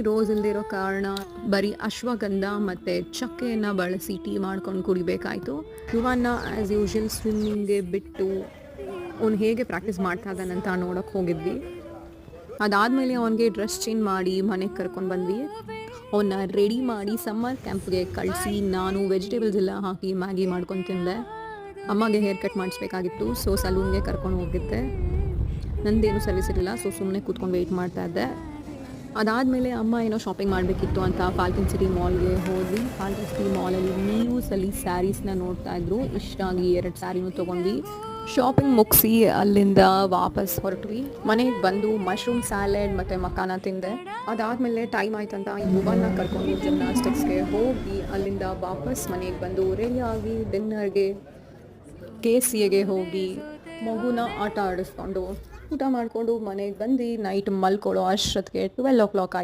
Rose ಇಲ್ಲದೆ ಇರೋ ಕಾರಣ ಬರೀ ಅಶ್ವಗಂಧ ಮತ್ತು ಚಕ್ಕೆಯನ್ನು ಬಳಸಿ ಟೀ ಮಾಡ್ಕೊಂಡು ಕುಡಿಬೇಕಾಯಿತು. ಯುವನ್ನ ಆ್ಯಸ್ ಯೂಶುವಲ್ ಸ್ವಿಮ್ಮಿಂಗ್ಗೆ ಬಿಟ್ಟು ಅವ್ನು ಹೇಗೆ ಪ್ರಾಕ್ಟೀಸ್ ಮಾಡ್ತಾ ಇದ್ದಾನಂತ ನೋಡೋಕ್ಕೆ ಹೋಗಿದ್ವಿ. ಅದಾದಮೇಲೆ ಅವನಿಗೆ ಡ್ರೆಸ್ ಚೇಂಜ್ ಮಾಡಿ ಮನೆಗೆ ಕರ್ಕೊಂಡು ಬಂದ್ವಿ. ಅವನ್ನ ರೆಡಿ ಮಾಡಿ ಸಮ್ಮರ್ ಕ್ಯಾಂಪ್ಗೆ ಕಳಿಸಿ ನಾನು ವೆಜಿಟೇಬಲ್ಸ್ ಎಲ್ಲ ಹಾಕಿ ಮ್ಯಾಗಿ ಮಾಡ್ಕೊಂಡು ತಿಂದೆ. ಅಮ್ಮಗೆ ಹೇರ್ ಕಟ್ ಮಾಡಿಸ್ಬೇಕಾಗಿತ್ತು, ಸೊ ಸಲೂನ್ಗೆ ಕರ್ಕೊಂಡು ಹೋಗಿದ್ದೆ. ನಂದೇನು ಸರ್ವಿಸ್ ಇರಲಿಲ್ಲ, ಸೊ ಸುಮ್ಮನೆ ಕೂತ್ಕೊಂಡು ವೆಯ್ಟ್ ಮಾಡ್ತಾ ಇದ್ದೆ. ಅದಾದಮೇಲೆ ಅಮ್ಮ ಏನೋ ಶಾಪಿಂಗ್ ಮಾಡಬೇಕಿತ್ತು ಅಂತ ಫಾಲ್ಕನ್ ಸಿಟಿ ಮಾಲ್ಗೆ ಹೋದ್ವಿ. ಫಾಲ್ಕನ್ ಸಿಟಿ ಮಾಲಲ್ಲಿ ನ್ಯೂಸಲ್ಲಿ ಸ್ಯಾರೀಸ್ನ ನೋಡ್ತಾ ಇದ್ರು. ಇಷ್ಟ ಆಗಿ 2 ಸ್ಯಾರಿನೂ ತೊಗೊಂಡ್ವಿ. ಶಾಪಿಂಗ್ ಮುಗಿಸಿ ಅಲ್ಲಿಂದ ವಾಪಸ್ ಹೊರಟ್ವಿ. ಮನೆಗೆ ಬಂದು ಮಶ್ರೂಮ್ ಸ್ಯಾಲೆಡ್ ಮತ್ತು ಮಕಾನ ತಿಂದೆ. ಅದಾದಮೇಲೆ ಟೈಮ್ ಆಯ್ತಂತ ಯುವನ್ನ ಕರ್ಕೊಂಡು ಜಿಮ್ನಾಸ್ಟಿಕ್ಸ್ಗೆ ಹೋಗಿ ಅಲ್ಲಿಂದ ವಾಪಸ್ ಮನೆಗೆ ಬಂದು ರೆಡಿಯಾಗಿ ಡಿನ್ನರ್ಗೆ KCAಗೆ ಹೋಗಿ ಮಗುನ ಆಟ ಆಡಿಸ್ಕೊಂಡು ಊಟ ಮಾಡಿಕೊಂಡು ಮನೆಗೆ ಬಂದು ನೈಟ್ ಮಲ್ಕೊಳ್ಳೋ ಅಷ್ಟೊತ್ತಿಗೆ 12 o'clock ಆಯಿತು.